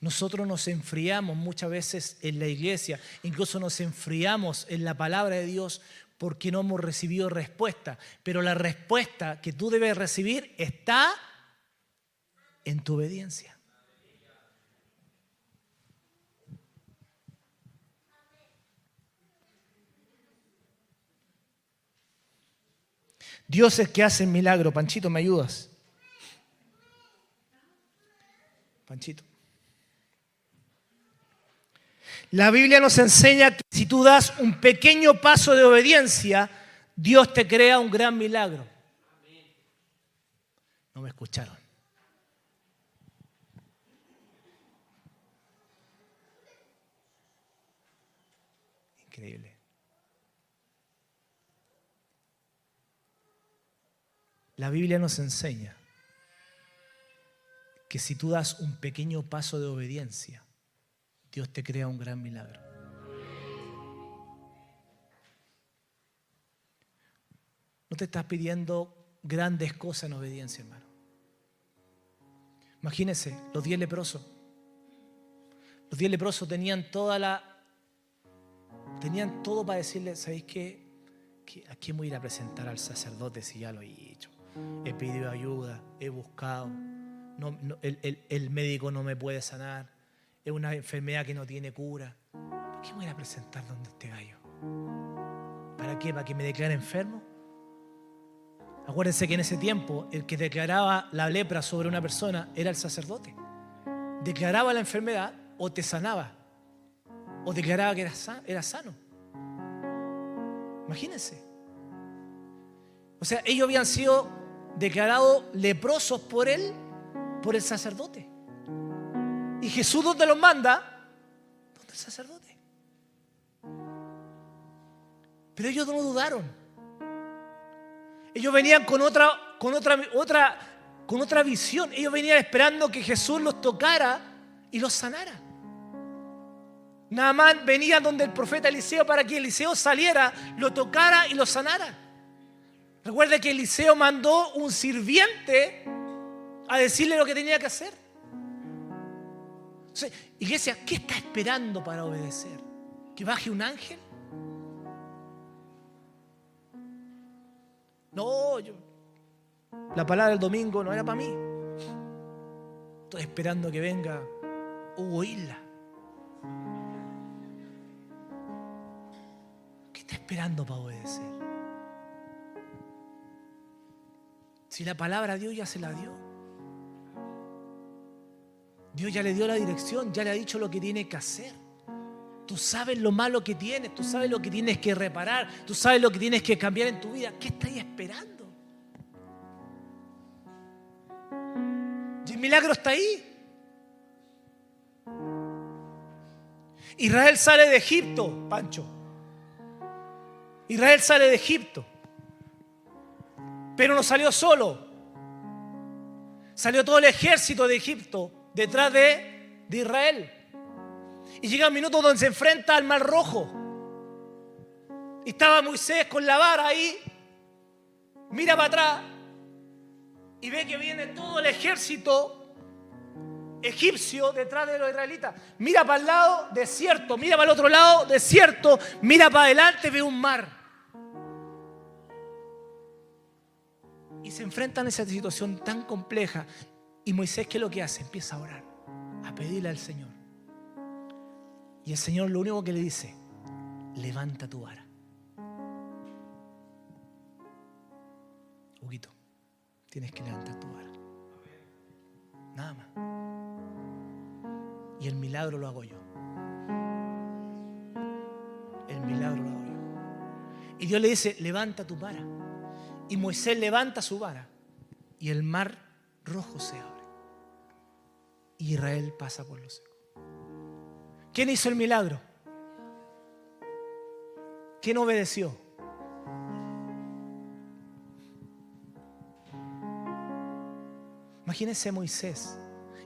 Nosotros nos enfriamos muchas veces en la iglesia, incluso nos enfriamos en la palabra de Dios porque no hemos recibido respuesta. Pero la respuesta que tú debes recibir está en tu obediencia. Dios es que hace el milagro. Panchito, ¿me ayudas? Panchito. La Biblia nos enseña que si tú das un pequeño paso de obediencia, Dios te crea un gran milagro. No me escucharon. Increíble. La Biblia nos enseña que si tú das un pequeño paso de obediencia, Dios te crea un gran milagro. No te estás pidiendo grandes cosas en obediencia, hermano. Imagínense, los 10 leprosos. Los 10 leprosos tenían todo para decirle, ¿sabéis qué? ¿A quién voy a ir a presentar al sacerdote si ya lo he hecho? He pedido ayuda, he buscado. El médico no me puede sanar. Es una enfermedad que no tiene cura. ¿Por qué voy a ir a presentar donde este gallo? ¿Para qué? ¿Para que me declare enfermo? Acuérdense que en ese tiempo el que declaraba la lepra sobre una persona era el sacerdote. Declaraba la enfermedad o te sanaba, o declaraba que era sano. Imagínense. O sea, ellos habían sido declarados leprosos por el sacerdote. ¿Y Jesús dónde los manda? ¿Dónde el sacerdote? Pero ellos no dudaron. Ellos venían con otra visión. Ellos venían esperando que Jesús los tocara y los sanara. Naamán venía donde el profeta Eliseo para que Eliseo saliera, lo tocara y lo sanara. Recuerde que Eliseo mandó un sirviente a decirle lo que tenía que hacer. Entonces, iglesia, ¿qué está esperando para obedecer? ¿Que baje un ángel? No, la palabra del domingo no era para mí. Estoy esperando que venga Hugo Isla. ¿Qué está esperando para obedecer? Si la palabra Dios ya se la dio. Dios ya le dio la dirección, ya le ha dicho lo que tiene que hacer. Tú sabes lo malo que tienes, tú sabes lo que tienes que reparar, tú sabes lo que tienes que cambiar en tu vida. ¿Qué estás esperando? Y el milagro está ahí. Israel sale de Egipto, Pancho. Israel sale de Egipto. Pero no salió solo. Salió todo el ejército de Egipto detrás de Israel. Y llega un minuto donde se enfrenta al Mar Rojo. Y estaba Moisés con la vara ahí. Mira para atrás. Y ve que viene todo el ejército egipcio detrás de los israelitas. Mira para el lado, desierto. Mira para el otro lado, desierto. Mira para adelante, ve un mar. Y se enfrentan a esa situación tan compleja. Y Moisés, ¿qué es lo que hace? Empieza a orar, a pedirle al Señor. Y el Señor lo único que le dice: levanta tu vara. Huguito, tienes que levantar tu vara. Nada más. Y el milagro lo hago yo. El milagro lo hago yo. Y Dios le dice: levanta tu vara. Y Moisés levanta su vara. Y el mar rojo se abre. Y Israel pasa por lo seco. ¿Quién hizo el milagro? ¿Quién obedeció? Imagínense Moisés.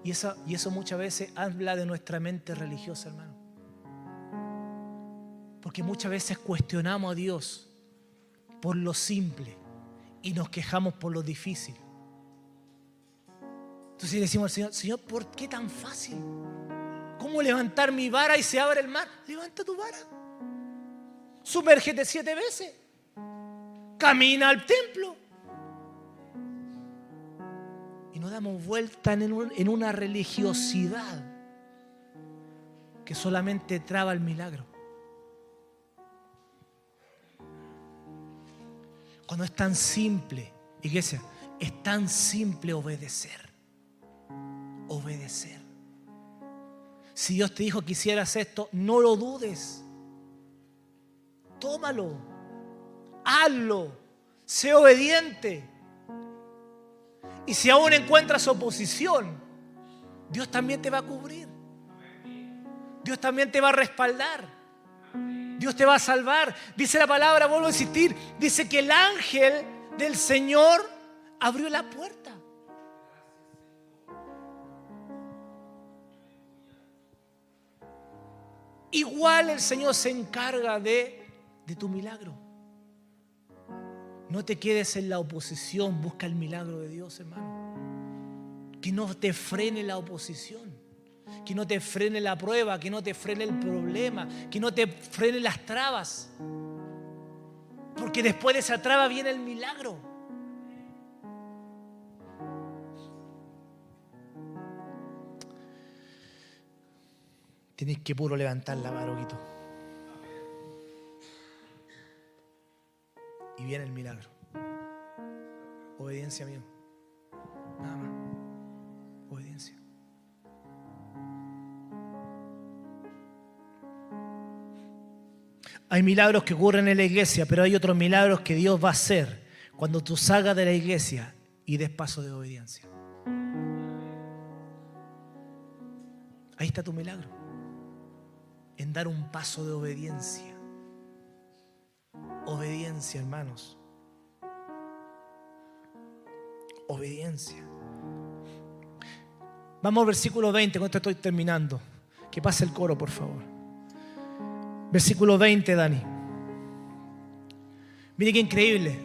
Y eso muchas veces habla de nuestra mente religiosa, hermano. Porque muchas veces cuestionamos a Dios por lo simple y nos quejamos por lo difícil. Entonces le decimos al Señor: Señor, ¿por qué tan fácil? ¿Cómo levantar mi vara y se abre el mar? Levanta tu vara. Sumérgete 7 veces. Camina al templo. Y nos damos vuelta en una religiosidad que solamente traba el milagro. Cuando es tan simple, iglesia, es tan simple obedecer. Obedecer. Si Dios te dijo que hicieras esto, no lo dudes. Tómalo. Hazlo. Sé obediente. Y si aún encuentras oposición, Dios también te va a cubrir. Dios también te va a respaldar. Dios te va a salvar. Dice la palabra, vuelvo a insistir, dice que el ángel del Señor abrió la puerta. Igual el Señor se encarga de tu milagro. No te quedes en la oposición, busca el milagro de Dios, hermano. Que no te frene la oposición, que no te frene la prueba, que no te frene el problema, que no te frene las trabas. Porque después de esa traba viene el milagro. Tienes que puro levantar la varoguito. Y viene el milagro. Obediencia, amigo. Nada más. Obediencia. Hay milagros que ocurren en la iglesia, pero hay otros milagros que Dios va a hacer cuando tú salgas de la iglesia y des paso de obediencia. Ahí está tu milagro. En dar un paso de obediencia. Obediencia, hermanos. Obediencia. Vamos al versículo 20, con esto estoy terminando. Que pase el coro, por favor. Versículo 20, Dani. Mire qué increíble.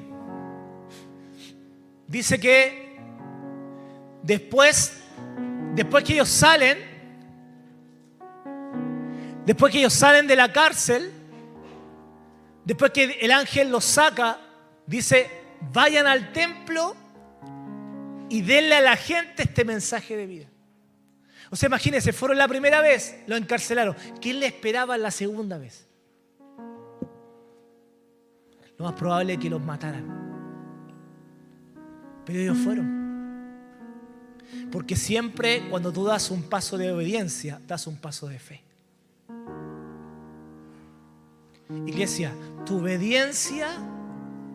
Dice que después que ellos salen, de la cárcel, después que el ángel los saca, dice, vayan al templo y denle a la gente este mensaje de vida. O sea, imagínense, fueron la primera vez, lo encarcelaron. ¿Quién le esperaba la segunda vez? Lo más probable es que los mataran. Pero ellos fueron. Porque siempre cuando tú das un paso de obediencia, das un paso de fe. Iglesia, tu obediencia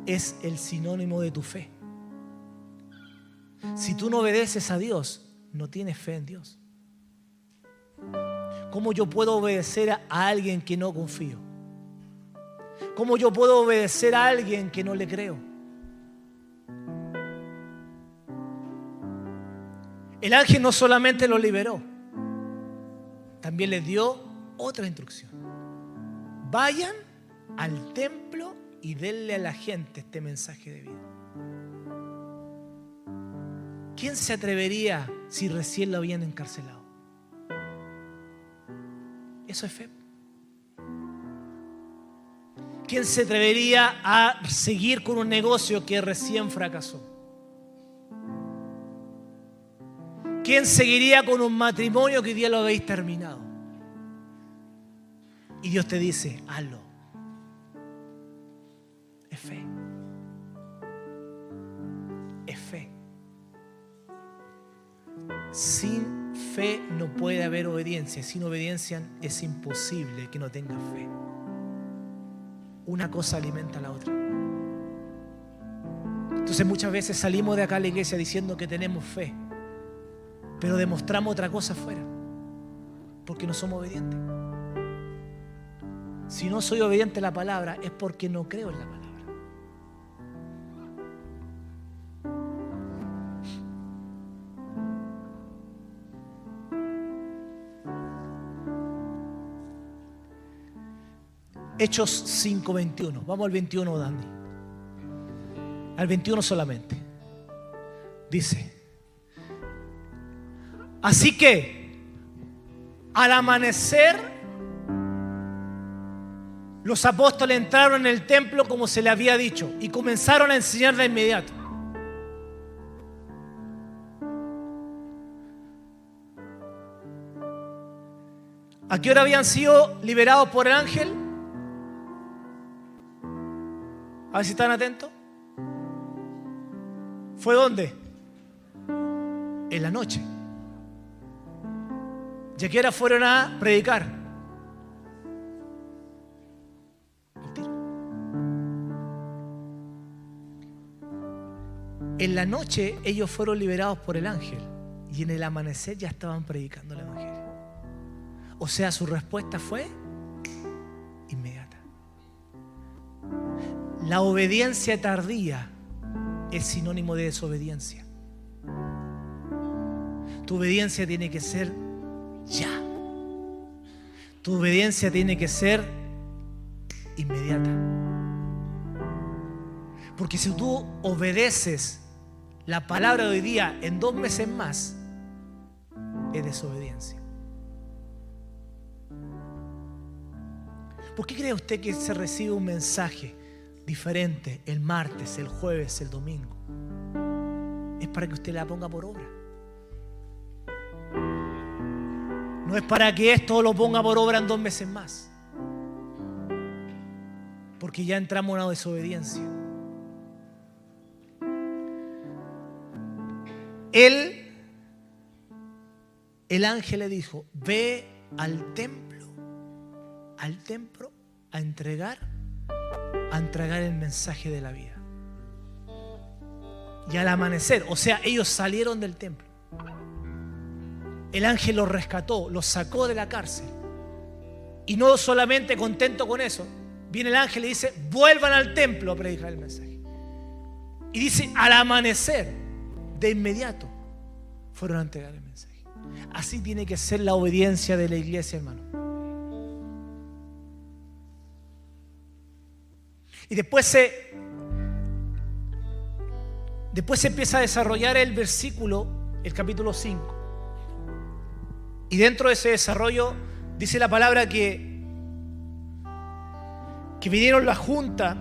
es el sinónimo de tu fe. Si tú no obedeces a Dios, no tienes fe en Dios. ¿Cómo yo puedo obedecer a alguien que no confío? ¿Cómo yo puedo obedecer a alguien que no le creo? El ángel no solamente lo liberó, también les dio otra instrucción. Vayan al templo y denle a la gente este mensaje de vida. ¿Quién se atrevería si recién lo habían encarcelado? Eso es fe. ¿Quién se atrevería a seguir con un negocio que recién fracasó? ¿Quién seguiría con un matrimonio que hoy día lo habéis terminado? Y Dios te dice, hazlo. Es fe. Es fe. Sin fe no puede haber obediencia. Sin obediencia es imposible que no tengas fe. Una cosa alimenta a la otra. Entonces muchas veces salimos de acá a la iglesia diciendo que tenemos fe, pero demostramos otra cosa afuera, porque no somos obedientes. Si no soy obediente a la palabra es porque no creo en la palabra. Hechos 5:21. Vamos al 21, Dani. Al 21 solamente. Dice: así que al amanecer los apóstoles entraron en el templo como se les había dicho y comenzaron a enseñar de inmediato. ¿A qué hora habían sido liberados por el ángel? A ver si están atentos. ¿Fue dónde? En la noche. ¿Y a qué hora fueron a predicar? En la noche ellos fueron liberados por el ángel y en el amanecer ya estaban predicando el evangelio. O sea, su respuesta fue inmediata. La obediencia tardía es sinónimo de desobediencia. Tu obediencia tiene que ser ya. Tu obediencia tiene que ser inmediata. Porque si tú obedeces la palabra de hoy día en 2 meses más, es desobediencia. ¿Por qué cree usted que se recibe un mensaje diferente el martes, el jueves, el domingo? Es para que usted la ponga por obra. No es para que esto lo ponga por obra en 2 meses más. Porque ya entramos en una desobediencia. El ángel le dijo: ve al templo a entregar el mensaje de la vida. Y al amanecer, o sea, ellos salieron del templo. El ángel los rescató, los sacó de la cárcel. Y no solamente contento con eso, viene el ángel y dice: vuelvan al templo a predicar el mensaje. Y dice: al amanecer, de inmediato, fueron a entregar el mensaje. Así tiene que ser la obediencia de la iglesia, hermano. Y después se empieza a desarrollar el versículo, el capítulo 5. Y dentro de ese desarrollo dice la palabra que vinieron la junta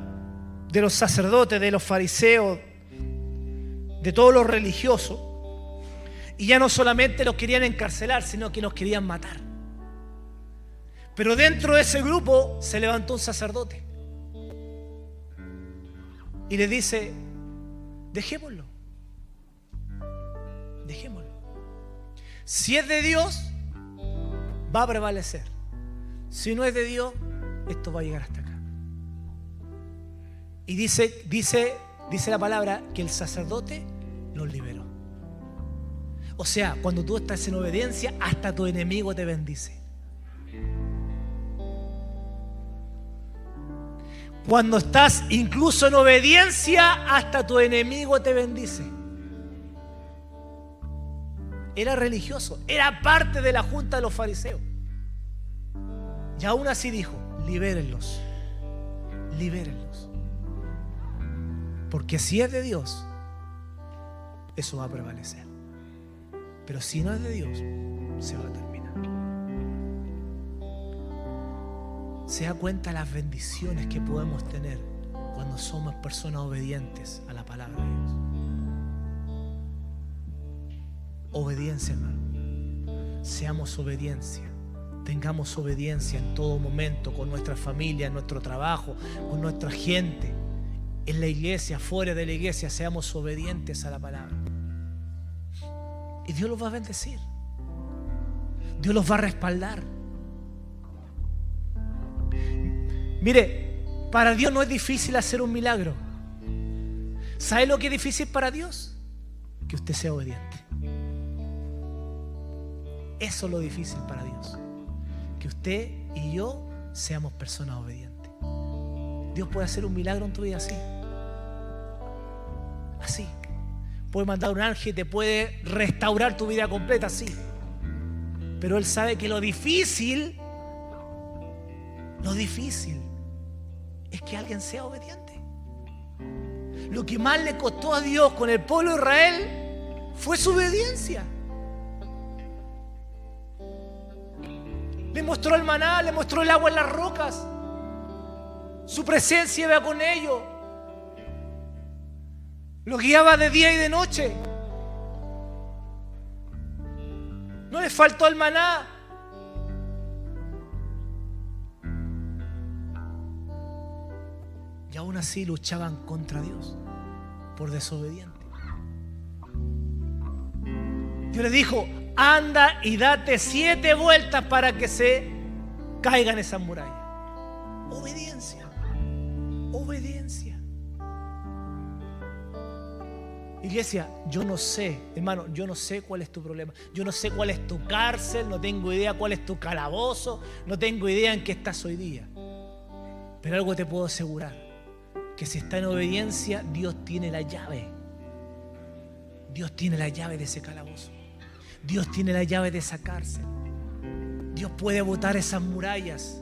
de los sacerdotes, de los fariseos, de todos los religiosos, y ya no solamente los querían encarcelar, sino que los querían matar. Pero dentro de ese grupo se levantó un sacerdote y le dice: dejémoslo. Si es de Dios, va a prevalecer. Si no es de Dios, esto va a llegar hasta acá. Y dice la palabra que el sacerdote los liberó. O sea, cuando tú estás en obediencia, hasta tu enemigo te bendice. Cuando estás incluso en obediencia, hasta tu enemigo te bendice. Era religioso, era parte de la junta de los fariseos. Y aún así dijo: libérenlos. Porque si es de Dios, eso va a prevalecer. Pero si no es de Dios, se va a terminar. ¿Se da cuenta las bendiciones que podemos tener cuando somos personas obedientes a la palabra de Dios? Obediencia, hermano. Seamos obediencia. Tengamos obediencia en todo momento, con nuestra familia, en nuestro trabajo, con nuestra gente, en la iglesia, fuera de la iglesia. Seamos obedientes a la palabra. Y Dios los va a bendecir. Dios los va a respaldar. Mire, para Dios no es difícil hacer un milagro. ¿Sabe lo que es difícil para Dios? Que usted sea obediente. Eso es lo difícil para Dios. Que usted y yo seamos personas obedientes. Dios puede hacer un milagro en tu vida así. Así. Puede mandar un ángel y te puede restaurar tu vida completa, sí. Pero Él sabe que lo difícil es que alguien sea obediente. Lo que más le costó a Dios con el pueblo de Israel fue su obediencia. Le mostró el maná, le mostró el agua en las rocas. Su presencia iba con ellos. Los guiaba de día y de noche. No les faltó el maná. Y aún así luchaban contra Dios por desobediente. Dios les dijo: anda y date 7 vueltas para que se caigan esas murallas. Obediencia. Obediencia. Iglesia, yo no sé, hermano, yo no sé cuál es tu problema. Yo no sé cuál es tu cárcel, no tengo idea cuál es tu calabozo, no tengo idea en qué estás hoy día. Pero algo te puedo asegurar, que si está en obediencia, Dios tiene la llave. Dios tiene la llave de ese calabozo. Dios tiene la llave de esa cárcel. Dios puede botar esas murallas.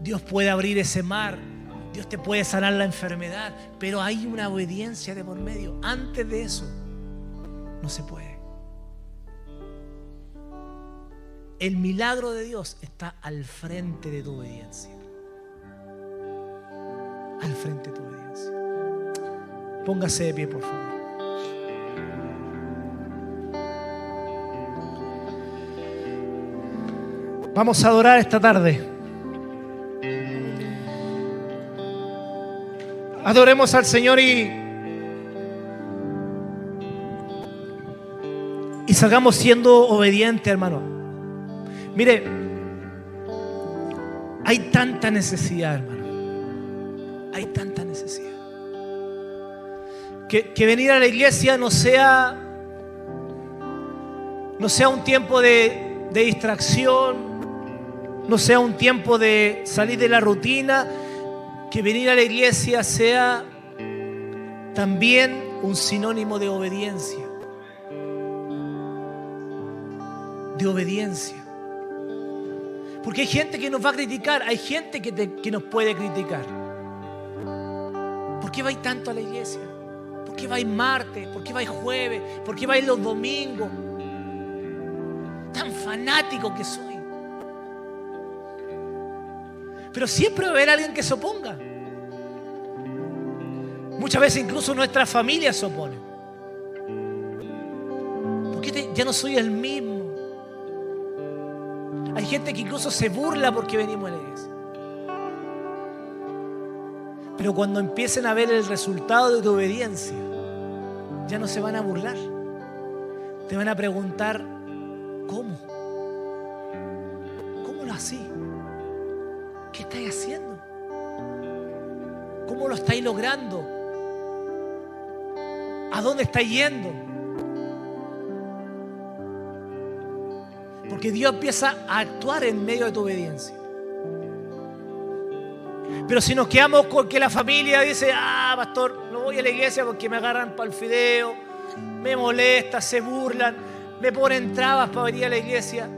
Dios puede abrir ese mar. Dios te puede sanar la enfermedad. Pero hay una obediencia de por medio. Antes de eso, no se puede. El milagro de Dios está al frente de tu obediencia. Al frente de tu obediencia. Póngase de pie, por favor. Vamos a adorar esta tarde. Adoremos al Señor y salgamos siendo obedientes, hermano. Mire, hay tanta necesidad, hermano. Hay tanta necesidad. Que venir a la iglesia no sea un tiempo de distracción, no sea un tiempo de salir de la rutina. Que venir a la iglesia sea también un sinónimo de obediencia. De obediencia. Porque hay gente que nos va a criticar, hay gente que nos puede criticar. ¿Por qué vais tanto a la iglesia? ¿Por qué vais martes? ¿Por qué vais jueves? ¿Por qué vais los domingos? Tan fanático que soy. Pero siempre va a haber alguien que se oponga. Muchas veces incluso nuestra familia se opone. Porque ya no soy el mismo. Hay gente que incluso se burla porque venimos a la iglesia. Pero cuando empiecen a ver el resultado de tu obediencia, ya no se van a burlar. Te van a preguntar, ¿cómo? ¿Cómo lo hacís? ¿Qué estáis haciendo? ¿Cómo lo estáis logrando? ¿A dónde estáis yendo? Porque Dios empieza a actuar en medio de tu obediencia. Pero si nos quedamos con que la familia dice, pastor, no voy a la iglesia porque me agarran para el fideo, me molesta, se burlan, me ponen trabas para venir a la iglesia.